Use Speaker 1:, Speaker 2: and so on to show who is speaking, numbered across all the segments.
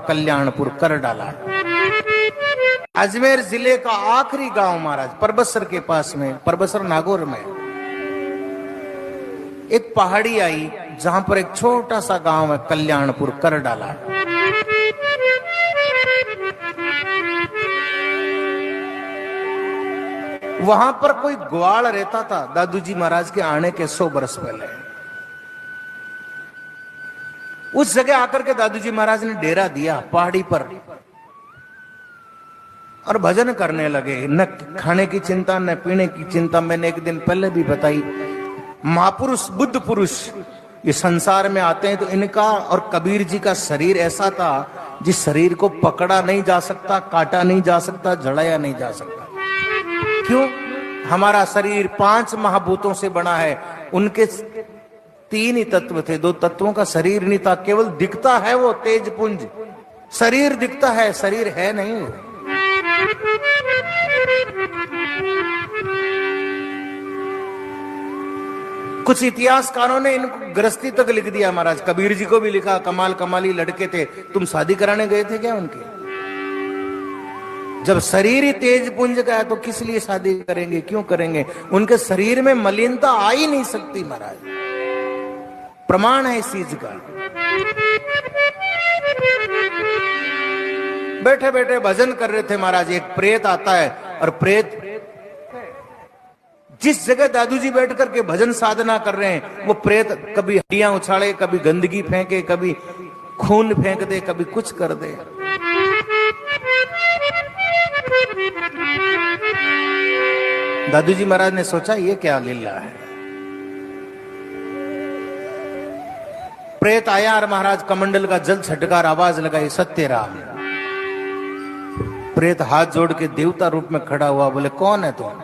Speaker 1: कल्याणपुर कर डाला। अजमेर जिले का आखिरी गांव महाराज, परबसर के पास में, परबसर नागौर में एक पहाड़ी आई जहां पर एक छोटा सा गांव है कल्याणपुर कर डाला। वहां पर कोई ग्वाल रहता था दादू जी महाराज के आने के 100 वर्ष पहले। उस जगह आकर के दादू जी महाराज ने डेरा दिया पहाड़ी पर और भजन करने लगे। न खाने की चिंता न पीने की चिंता। मैंने एक दिन पहले भी बताई, महापुरुष बुद्ध पुरुष ये संसार में आते हैं तो इनका और कबीर जी का शरीर ऐसा था जिस शरीर को पकड़ा नहीं जा सकता, काटा नहीं जा सकता, जड़ाया नहीं जा सकता। क्यों? हमारा शरीर 5 महाभूतों से बना है, उनके 3 ही तत्व थे, 2 तत्वों का शरीर नहीं था। केवल दिखता है वो तेज पुंज, शरीर दिखता है, शरीर है नहीं। कुछ इतिहासकारों ने इनको गृहस्थी तक लिख दिया महाराज। कबीर जी को भी लिखा, कमाल कमाली लड़के थे, तुम शादी कराने गए थे क्या उनके? जब शरीर ही तेज पुंज का है तो किस लिए शादी करेंगे, क्यों करेंगे? उनके शरीर में मलिनता आ ही नहीं सकती महाराज, प्रमाण है इस चीज का। बैठे बैठे भजन कर रहे थे महाराज, एक प्रेत आता है और प्रेत जिस जगह दादू जी बैठ करके भजन साधना कर रहे हैं वो प्रेत कभी हड्डियां उछाड़े, कभी गंदगी फेंके, कभी खून फेंक दे, कभी कुछ कर दे। दादू जी महाराज ने सोचा ये क्या लीला है। प्रेत आया और महाराज कमंडल का जल छटकार आवाज लगाई, सत्य राम। प्रेत हाथ जोड़ के देवता रूप में खड़ा हुआ, बोले कौन है तुम?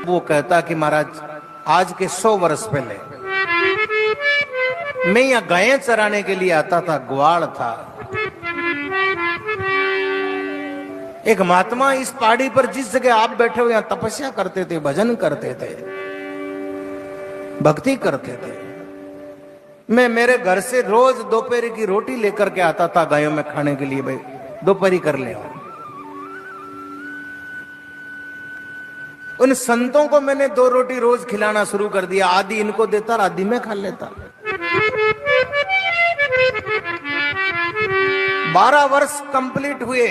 Speaker 1: वो कहता कि महाराज आज के 100 वर्ष पहले मैं यहां गायें चराने के लिए आता था, ग्वाल था। एक महात्मा इस पहाड़ी पर जिस जगह आप बैठे हो यहां तपस्या करते थे, भजन करते थे, भक्ति करते थे। मैं मेरे घर से रोज दोपहर की रोटी लेकर के आता था गायों में खाने के लिए, भाई दोपहरी कर ले। उन संतों को मैंने 2 रोटी रोज खिलाना शुरू कर दिया, आधी इनको देता और आधी मैं खा लेता। 12 वर्ष कंप्लीट हुए।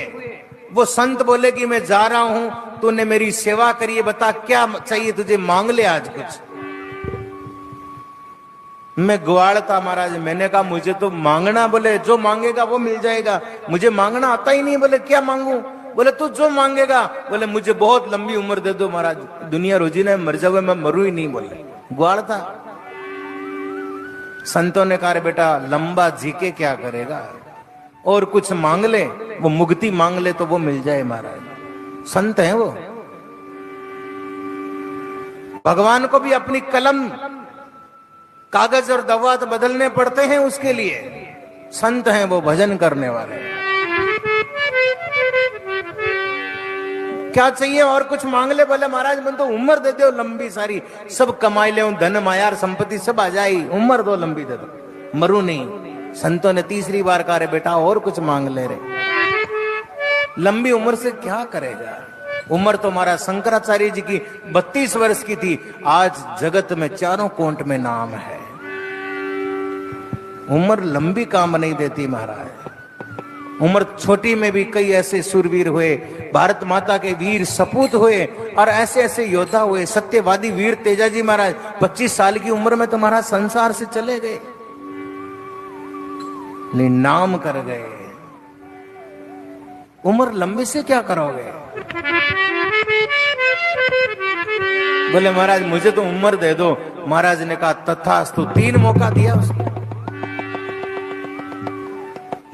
Speaker 1: वो संत बोले कि मैं जा रहा हूं, तूने मेरी सेवा करी है, बता क्या चाहिए तुझे, मांग ले आज कुछ। मैं ग्वाल था महाराज, मैंने कहा मुझे तो मांगना, बोले जो मांगेगा वो मिल जाएगा, मुझे मांगना आता ही नहीं। बोले क्या मांगू? बोले तू जो मांगेगा। बोले मुझे बहुत लंबी उम्र दे दो महाराज, दुनिया रोजी ने मर जावे, मैं मरू ही नहीं। बोले ग्वाल था। संतों ने कहा बेटा लंबा जी के क्या करेगा, और कुछ मांग ले, वो मुक्ति मांग ले तो वो मिल जाए महाराज। संत हैं वो। भगवान को भी अपनी कलम, कागज और दवात बदलने पड़ते हैं उसके लिए। संत हैं वो, भजन करने वाले। क्या चाहिए और कुछ मांग ले? बोले महाराज मैं तो उम्र दे दो लंबी सारी, सब कमाई ले, धन माया संपत्ति सब आ जाए, उम्र दो लंबी दे दो, मरू नहीं। संतों ने तीसरी बार कहा रे बेटा और कुछ मांग ले रे, लंबी उम्र से क्या करेगा? उम्र तो हमारा शंकराचार्य जी की 32 वर्ष की थी, आज जगत में चारों कोंट में नाम है। उम्र लंबी काम नहीं देती महाराज। उम्र छोटी में भी कई ऐसे सुरवीर हुए, भारत माता के वीर सपूत हुए और ऐसे ऐसे योद्धा हुए, सत्यवादी वीर तेजाजी महाराज 25 साल की उम्र में तो महाराज संसार से चले गए, नाम कर गए। उम्र लंबी से क्या करोगे? बोले महाराज मुझे तो उम्र दे दो। महाराज ने कहा तथास्तु, 3 मौका दिया उसको।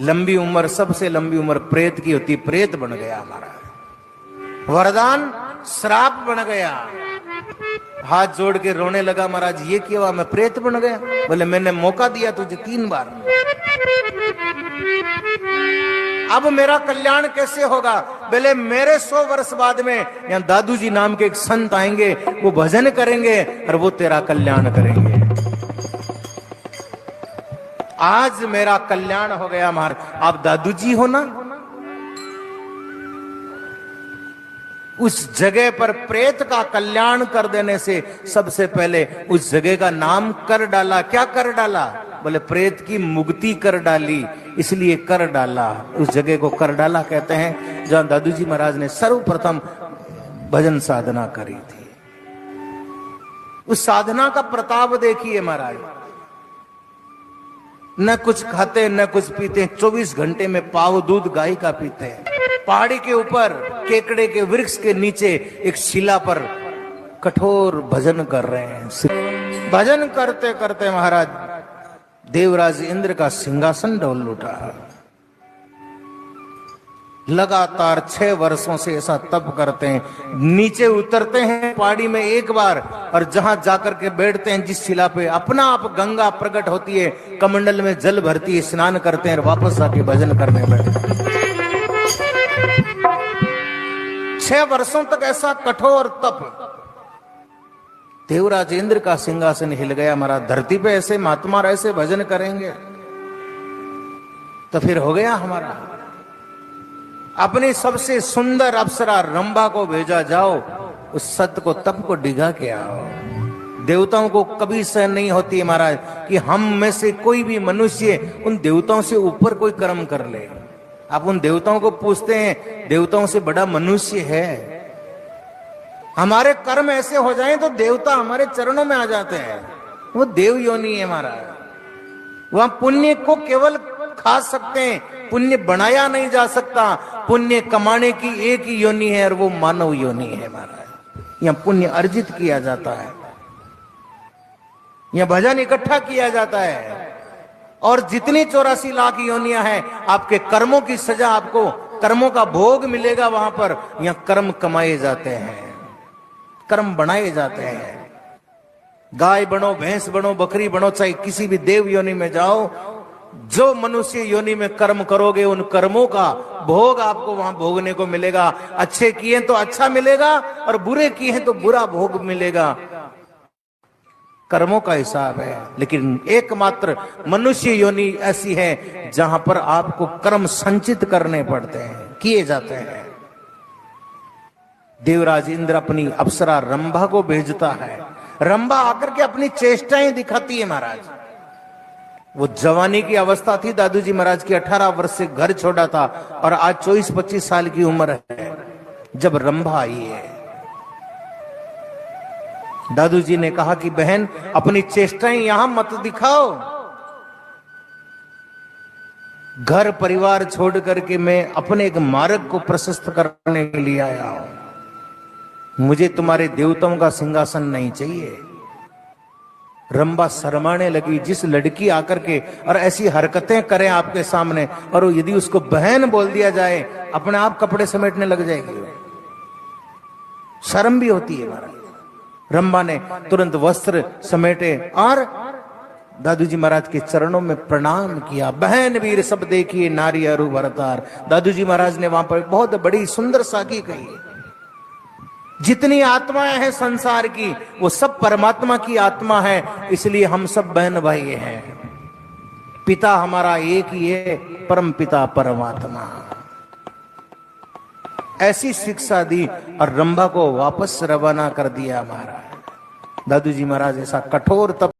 Speaker 1: लंबी उम्र, सबसे लंबी उम्र प्रेत की होती, प्रेत बन गया महाराज। वरदान श्राप बन गया। हाथ जोड़ के रोने लगा, महाराज ये क्या हुआ, मैं प्रेत बन गया? बोले मैंने मौका दिया तुझे 3 बार, अब मेरा कल्याण कैसे होगा? बोले मेरे 100 वर्ष बाद में यहाँ दादू जी नाम के एक संत आएंगे, वो भजन करेंगे और वो तेरा कल्याण करेंगे। आज मेरा कल्याण हो गया महाराज। आप दादू जी हो ना? उस जगह पर प्रेत का कल्याण कर देने से सबसे पहले उस जगह का नाम कर डाला। क्या कर डाला? बोले प्रेत की मुक्ति कर डाली, इसलिए कर डाला। उस जगह को कर डाला कहते हैं जहां दादू जी महाराज ने सर्वप्रथम भजन साधना करी थी। उस साधना का प्रताप देखिए महाराज। न कुछ खाते न कुछ पीते, 24 घंटे में पाव दूध गाय का पीते हैं। पहाड़ी के ऊपर केकड़े के वृक्ष के नीचे एक शिला पर कठोर भजन कर रहे हैं। भजन करते करते महाराज देवराज इंद्र का सिंहासन डोल उठा। लगातार 6 वर्षों से ऐसा तप करते हैं। नीचे उतरते हैं पहाड़ी में एक बार, और जहां जाकर के बैठते हैं जिस शिला पे, अपना आप गंगा प्रकट होती है, कमंडल में जल भरती है, स्नान करते हैं और वापस आके भजन करने बैठते हैं। 6 वर्षों तक ऐसा कठोर तप। देवराज इंद्र का सिंहासन हिल गया महाराज। धरती पे ऐसे महात्मा ऐसे भजन करेंगे तो फिर हो गया हमारा। अपनी सबसे सुंदर अप्सरा रंभा को भेजा, जाओ उस सत्य को तप को डिगा के आओ। देवताओं को कभी सहन नहीं होती है महाराज कि हम में से कोई भी मनुष्य उन देवताओं से ऊपर कोई कर्म कर ले। आप उन देवताओं को पूछते हैं, देवताओं से बड़ा मनुष्य है। हमारे कर्म ऐसे हो जाएं तो देवता हमारे चरणों में आ जाते हैं। वो देव योनि है महाराज। वहां पुण्य को केवल खा सकते हैं, पुण्य बनाया नहीं जा सकता। पुण्य कमाने की एक ही योनि है और वो मानव योनि है महाराज। यहाँ पुण्य अर्जित किया जाता है, यहाँ भजन इकट्ठा किया जाता है। और जितनी 84 लाख योनियां हैं, आपके कर्मों की सजा, आपको कर्मों का भोग मिलेगा वहां पर। यहाँ कर्म कमाए जाते हैं, कर्म बनाए जाते हैं। गाय बनो, भैंस बनो, बकरी बनो, चाहे किसी भी देव योनि में जाओ, जो मनुष्य योनि में कर्म करोगे उन कर्मों का भोग आपको वहां भोगने को मिलेगा। अच्छे किए तो अच्छा मिलेगा और बुरे किए तो बुरा भोग मिलेगा। कर्मों का हिसाब है। लेकिन एकमात्र मनुष्य योनि ऐसी है जहां पर आपको कर्म संचित करने पड़ते हैं, किए जाते हैं। देवराज इंद्र अपनी अप्सरा रंभा को भेजता है। रंभा आकर के अपनी चेष्टाएं दिखाती है महाराज। वो जवानी की अवस्था थी दादू जी महाराज की, 18 वर्ष से घर छोड़ा था और आज 24-25 साल की उम्र है जब रंभा आई है। दादू जी ने कहा कि बहन अपनी चेष्टाएं यहां मत दिखाओ। घर परिवार छोड़ करके मैं अपने एक मार्ग को प्रशस्त करने के लिए आया हूं। मुझे तुम्हारे देवताओं का सिंहासन नहीं चाहिए। रंभा शर्माने लगी। जिस लड़की आकर के और ऐसी हरकतें करे आपके सामने, और यदि उसको बहन बोल दिया जाए, अपने आप कपड़े समेटने लग जाएगी। शर्म भी होती है महाराज। रंभा ने तुरंत वस्त्र समेटे और दादू जी महाराज के चरणों में प्रणाम किया। बहन वीर सब देखिए नारी अरु भरतार। दादू जी महाराज ने वहां पर बहुत बड़ी सुंदर साखी कही। जितनी आत्माएं हैं संसार की, वो सब परमात्मा की आत्मा है, इसलिए हम सब बहन भाई हैं। पिता हमारा एक ही है, परम पिता परमात्मा। ऐसी शिक्षा दी और रंभा को वापस रवाना कर दिया महाराज। दादू जी महाराज ऐसा कठोर तप